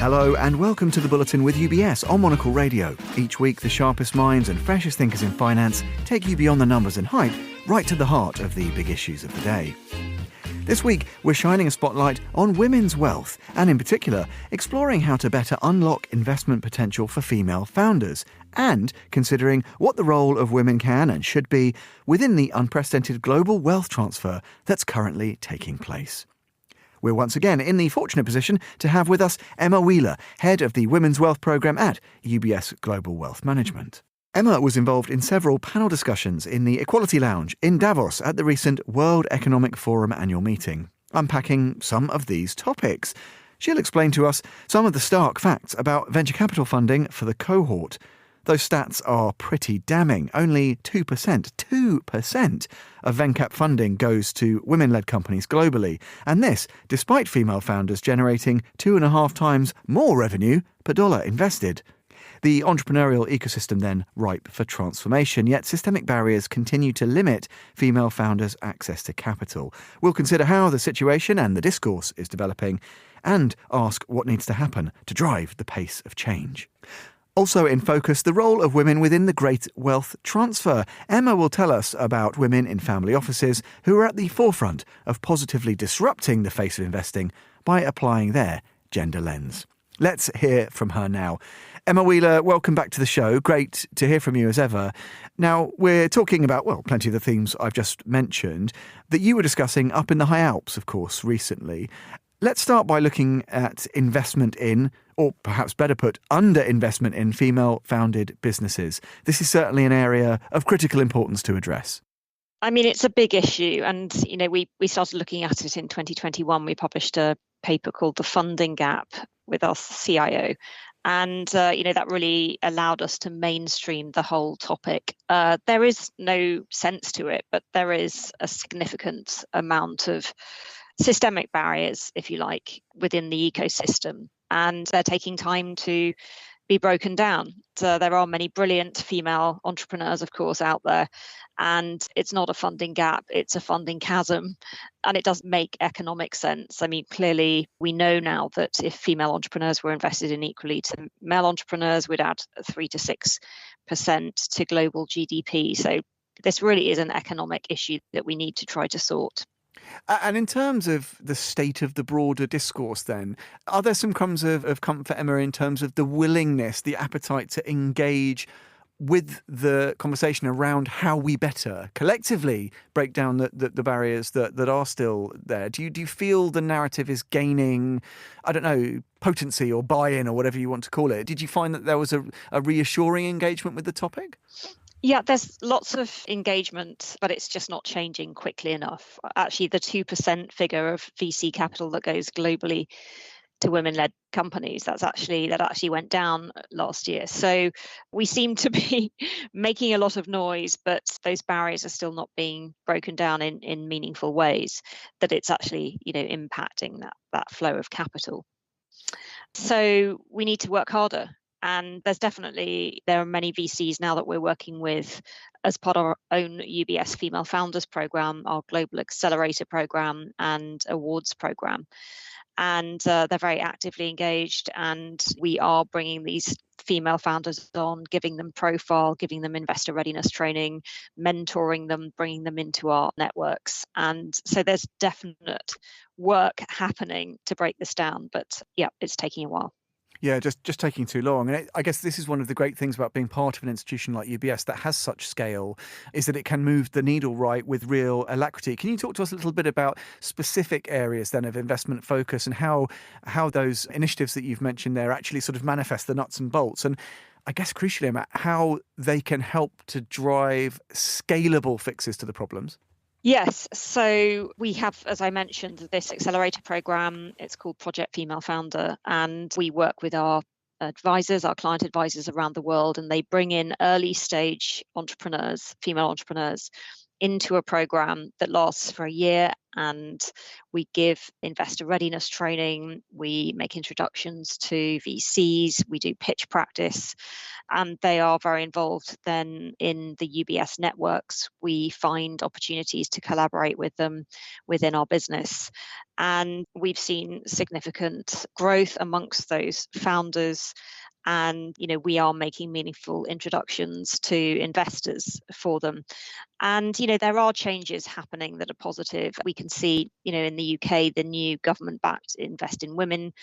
Hello and welcome to the Bulletin with UBS on Monocle Radio. Each week, the sharpest minds and freshest thinkers in finance take you beyond the numbers and hype, right to the heart of the big issues of the day. This week, we're shining a spotlight on women's wealth and, in particular, exploring how to better unlock investment potential for female founders and considering what the role of women can and should be within the unprecedented global wealth transfer that's currently taking place. We're once again in the fortunate position to have with us Emma Wheeler, head of the Women's Wealth Programme at UBS Global Wealth Management. Emma was involved in several panel discussions in the Equality Lounge in Davos at the recent World Economic Forum annual meeting, unpacking some of these topics. She'll explain to us some of the stark facts about venture capital funding for the cohort. Those stats are pretty damning. Only 2% of VenCap funding goes to women-led companies globally. And this, despite female founders generating 2.5 times more revenue per dollar invested. The entrepreneurial ecosystem then ripe for transformation, yet systemic barriers continue to limit female founders' access to capital. We'll consider how the situation and the discourse is developing and ask what needs to happen to drive the pace of change. Also in focus, the role of women within the great wealth transfer. Emma will tell us about women in family offices who are at the forefront of positively disrupting the face of investing by applying their gender lens. Let's hear from her now. Emma Wheeler, welcome back to the show. Great to hear from you as ever. Now, we're talking about, plenty of the themes I've just mentioned that you were discussing up in the High Alps, of course, recently. Let's start by looking at investment in, or perhaps better put, under-investment in female-founded businesses. This is certainly an area of critical importance to address. I mean, it's a big issue. And, we started looking at it in 2021. We published a paper called The Funding Gap with our CIO. And, that really allowed us to mainstream the whole topic. There is no sense to it, but there is a significant amount of systemic barriers, if you like, within the ecosystem, and they're taking time to be broken down. So there are many brilliant female entrepreneurs, of course, out there, and it's not a funding gap, it's a funding chasm, and it doesn't make economic sense. I mean, clearly, we know now that if female entrepreneurs were invested in equally to male entrepreneurs, we'd add 3 to 6% to global GDP. So this really is an economic issue that we need to try to sort. And in terms of the state of the broader discourse then, are there some crumbs of comfort, Emma, in terms of the willingness, the appetite to engage with the conversation around how we better collectively break down the barriers that are still there? Do you feel the narrative is gaining, potency or buy-in or whatever you want to call it? Did you find that there was a reassuring engagement with the topic? Yeah, there's lots of engagement, but it's just not changing quickly enough. Actually, the 2% figure of VC capital that goes globally to women-led companies, that actually went down last year. So we seem to be making a lot of noise, but those barriers are still not being broken down in meaningful ways, that it's actually, impacting that flow of capital. So we need to work harder. And there are many VCs now that we're working with as part of our own UBS Female Founders Programme, our Global Accelerator Programme and Awards Programme. And they're very actively engaged, and we are bringing these female founders on, giving them profile, giving them investor readiness training, mentoring them, bringing them into our networks. And so there's definite work happening to break this down, but it's taking a while. Yeah, just taking too long. And I guess this is one of the great things about being part of an institution like UBS that has such scale, is that it can move the needle right with real alacrity. Can you talk to us a little bit about specific areas then of investment focus and how those initiatives that you've mentioned there actually sort of manifest the nuts and bolts? And I guess crucially, Emma, how they can help to drive scalable fixes to the problems? Yes. So we have, as I mentioned, this accelerator program. It's called Project Female Founder, and we work with our advisors, our client advisors around the world, and they bring in early stage entrepreneurs, female entrepreneurs, into a program that lasts for a year and we give investor readiness training. We make introductions to VCs. We do pitch practice, and they are very involved then in the UBS networks. We find opportunities to collaborate with them within our business. And we've seen significant growth amongst those founders. And, we are making meaningful introductions to investors for them. And, there are changes happening that are positive. We can see, in the UK, the new government-backed Invest in Women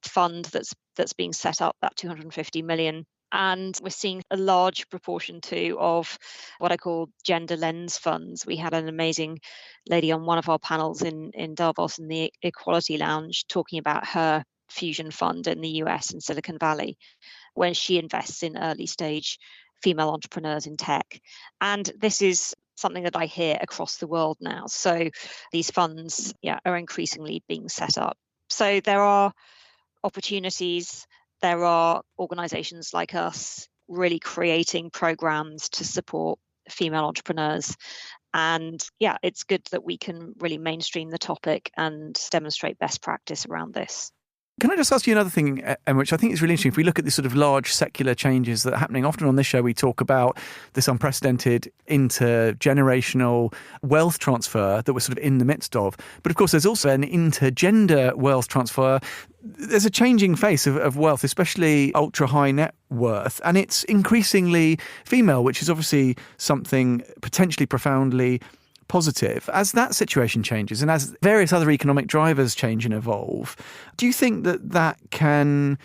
fund that's being set up, that 250 million. And we're seeing a large proportion too of what I call gender lens funds. We had an amazing lady on one of our panels in Davos in the Equality Lounge talking about her fusion fund in the US in Silicon Valley, when she invests in early stage female entrepreneurs in tech. And this is something that I hear across the world now. So these funds are increasingly being set up. So there are opportunities. There are organizations like us really creating programs to support female entrepreneurs. And it's good that we can really mainstream the topic and demonstrate best practice around this. Can I just ask you another thing, Emma, which I think is really interesting? If we look at the sort of large secular changes that are happening, often on this show we talk about this unprecedented intergenerational wealth transfer that we're sort of in the midst of. But of course, there's also an intergender wealth transfer. There's a changing face of wealth, especially ultra-high net worth, and it's increasingly female, which is obviously something potentially profoundly positive. As that situation changes and as various other economic drivers change and evolve, do you think that can,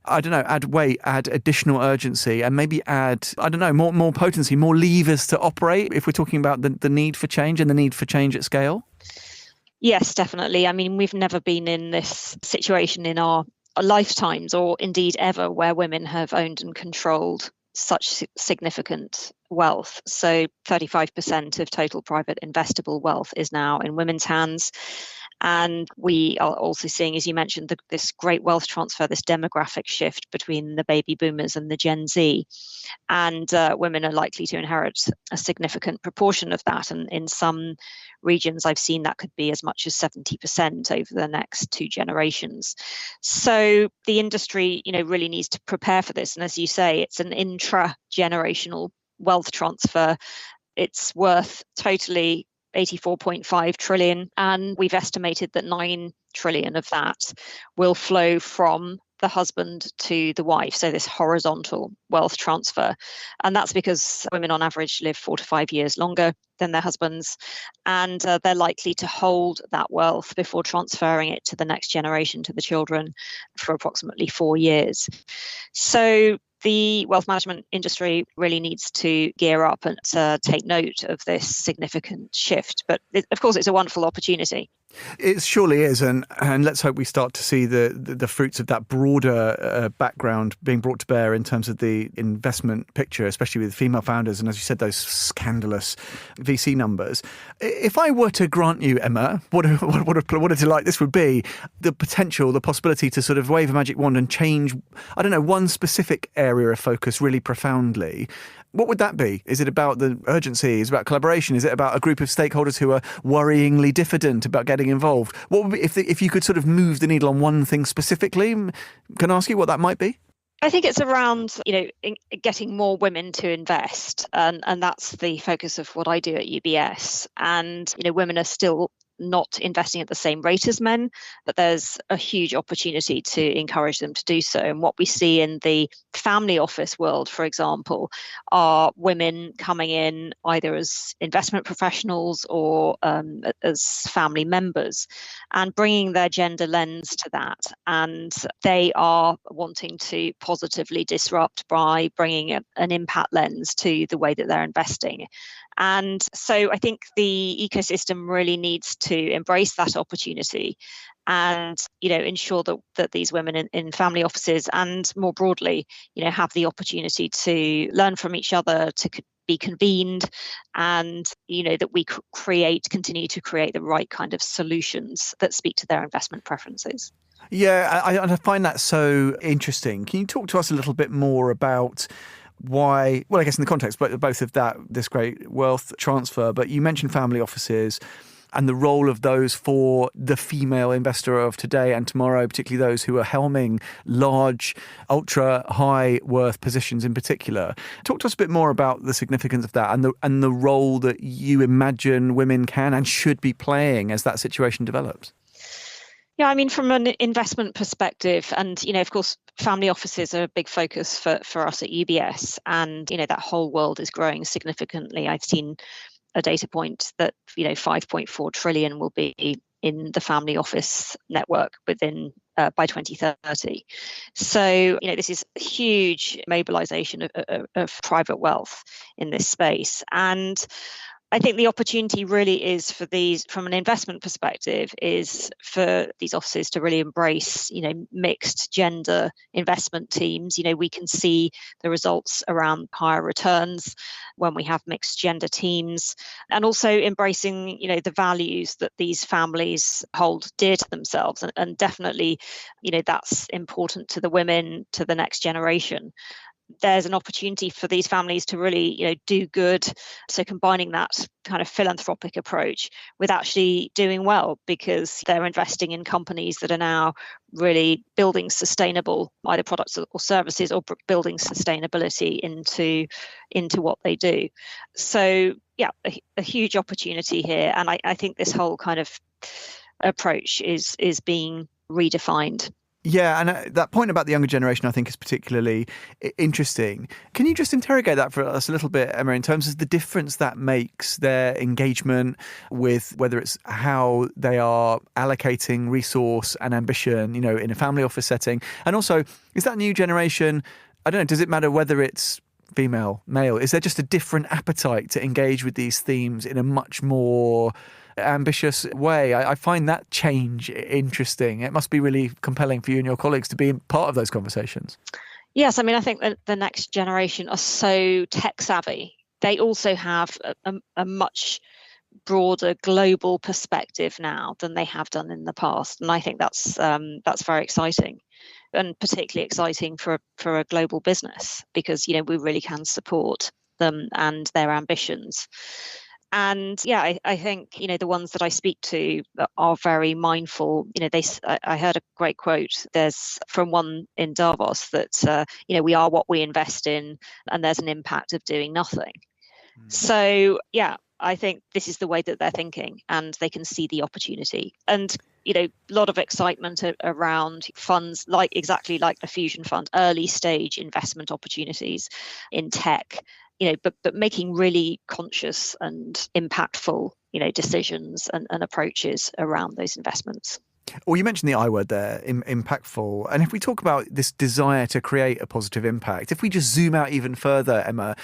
add weight, add additional urgency, and maybe add, more potency, more levers to operate if we're talking about the need for change and the need for change at scale? Yes, definitely. I mean, we've never been in this situation in our lifetimes, or indeed ever, where women have owned and controlled such significant wealth. So 35% of total private investable wealth is now in women's hands. And we are also seeing, as you mentioned, this great wealth transfer, this demographic shift between the baby boomers and the Gen Z. And women are likely to inherit a significant proportion of that. And in some regions, I've seen that could be as much as 70% over the next 2 generations. So the industry, really needs to prepare for this. And as you say, it's an intra-generational wealth transfer. It's worth totally 84.5 trillion. And we've estimated that 9 trillion of that will flow from the husband to the wife. So this horizontal wealth transfer. And that's because women on average live 4 to 5 years longer than their husbands. And they're likely to hold that wealth before transferring it to the next generation, to the children, for approximately 4 years. So the wealth management industry really needs to gear up and take note of this significant shift. But of course, it's a wonderful opportunity. It surely is, and let's hope we start to see the fruits of that broader background being brought to bear in terms of the investment picture, especially with female founders, and as you said, those scandalous VC numbers. If I were to grant you, Emma, what a delight this would be, the potential, the possibility to sort of wave a magic wand and change, one specific area of focus really profoundly, what would that be? Is it about the urgency? Is it about collaboration? Is it about a group of stakeholders who are worryingly diffident about getting involved? What would be, if you could sort of move the needle on one thing specifically? Can I ask you what that might be? I think it's around, getting more women to invest. And that's the focus of what I do at UBS. And, women are still not investing at the same rate as men, but there's a huge opportunity to encourage them to do so. And what we see in the family office world, for example, are women coming in either as investment professionals or as family members and bringing their gender lens to that. And they are wanting to positively disrupt by bringing an impact lens to the way that they're investing. And so I think the ecosystem really needs to embrace that opportunity and, ensure that these women in family offices and more broadly, have the opportunity to learn from each other, to be convened, and, that we continue to create the right kind of solutions that speak to their investment preferences. Yeah, I find that so interesting. Can you talk to us a little bit more about why, well, I guess in the context both of this great wealth transfer, but you mentioned family offices, and the role of those for the female investor of today and tomorrow, particularly those who are helming large, ultra high worth positions in particular. Talk to us a bit more about the significance of that and the role that you imagine women can and should be playing as that situation develops. Yeah, I mean, from an investment perspective, and, of course, family offices are a big focus for us at UBS. And, that whole world is growing significantly. I've seen a data point that, 5.4 trillion will be in the family office network within by 2030. So, this is a huge mobilization of private wealth in this space. And I think the opportunity really is for these, from an investment perspective, is for these offices to really embrace, mixed gender investment teams. We can see the results around higher returns when we have mixed gender teams, and also embracing, the values that these families hold dear to themselves. And definitely, that's important to the women, to the next generation. There's an opportunity for these families to really, do good. So combining that kind of philanthropic approach with actually doing well, because they're investing in companies that are now really building sustainable either products or services, or building sustainability into what they do. So yeah, a huge opportunity here. And I think this whole kind of approach is being redefined. Yeah, and that point about the younger generation, I think, is particularly interesting. Can you just interrogate that for us a little bit, Emma, in terms of the difference that makes their engagement with, whether it's how they are allocating resource and ambition, in a family office setting? And also, is that new generation, I don't know, does it matter whether it's female, male? Is there just a different appetite to engage with these themes in a much more ambitious way? I find that change interesting. It must be really compelling for you and your colleagues to be part of those conversations. Yes, I mean, I think that the next generation are so tech savvy. They also have a much broader global perspective now than they have done in the past, and I think that's very exciting, and particularly exciting for a global business, because we really can support them and their ambitions. And yeah, I think, the ones that I speak to are very mindful. I heard a great quote. There's from one in Davos that, we are what we invest in, and there's an impact of doing nothing. So yeah, I think this is the way that they're thinking, and they can see the opportunity. And, a lot of excitement around funds exactly like the Fusion Fund, early stage investment opportunities in tech. But making really conscious and impactful, decisions and approaches around those investments. Well, you mentioned the I word there, impactful. And if we talk about this desire to create a positive impact, if we just zoom out even further, Emma,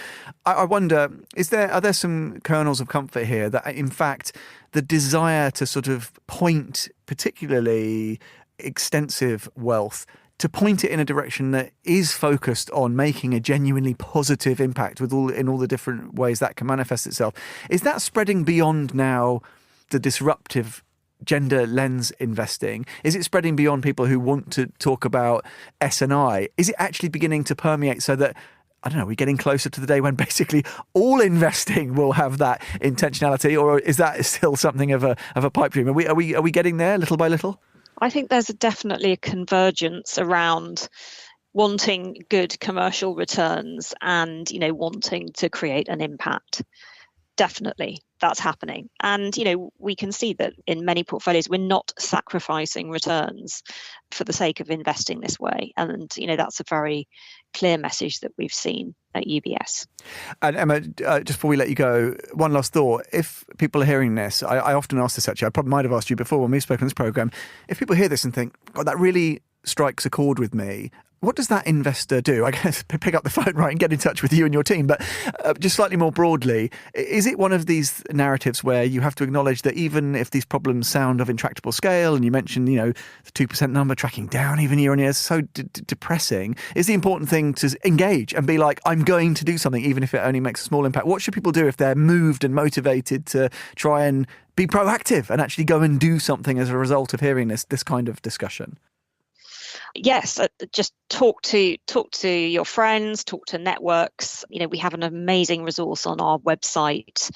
I wonder, are there some kernels of comfort here that, in fact, the desire to sort of point particularly extensive wealth, to point it in a direction that is focused on making a genuinely positive impact in all the different ways that can manifest itself, is that spreading beyond now the disruptive gender lens investing? Is it spreading beyond people who want to talk about S&I? Is it actually beginning to permeate so that, I don't know, we're getting closer to the day when basically all investing will have that intentionality, or is that still something of a pipe dream? Are we getting there little by little? I think there's definitely a convergence around wanting good commercial returns and, wanting to create an impact. Definitely, that's happening. And, we can see that in many portfolios, we're not sacrificing returns for the sake of investing this way. And, that's a very clear message that we've seen at UBS. And Emma, just before we let you go, one last thought. If people are hearing this, I often ask this actually, I probably might have asked you before when we've spoken on this programme, if people hear this and think, God, that really strikes a chord with me, what does that investor do? I guess pick up the phone, right, and get in touch with you and your team. But just slightly more broadly, is it one of these narratives where you have to acknowledge that even if these problems sound of intractable scale, and you mentioned, the 2% number tracking down even year on year, is so depressing, is the important thing to engage and be like, I'm going to do something, even if it only makes a small impact? What should people do if they're moved and motivated to try and be proactive and actually go and do something as a result of hearing this kind of discussion? yes, just talk to your friends, talk to networks. We have an amazing resource on our website,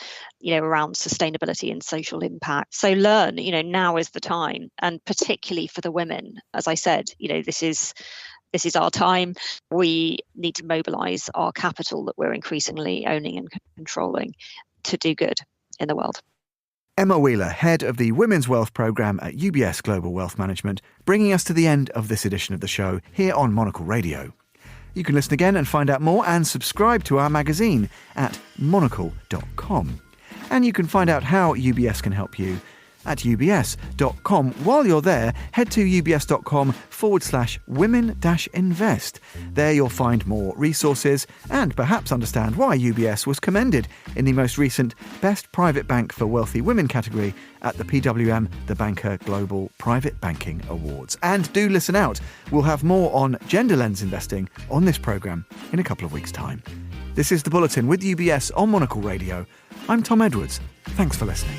around sustainability and social impact. So learn, now is the time, and particularly for the women. As I said, this is our time. We need to mobilise our capital that we're increasingly owning and controlling to do good in the world. Emma Wheeler, head of the Women's Wealth Programme at UBS Global Wealth Management, bringing us to the end of this edition of the show here on Monocle Radio. You can listen again and find out more and subscribe to our magazine at monocle.com. And you can find out how UBS can help you at ubs.com. While you're there, head to ubs.com/women-invest. There you'll find more resources and perhaps understand why UBS was commended in the most recent Best Private Bank for Wealthy Women category at the PWM The Banker Global Private Banking Awards. And do listen out. We'll have more on gender lens investing on this programme in a couple of weeks' time. This is The Bulletin with UBS on Monocle Radio. I'm Tom Edwards. Thanks for listening.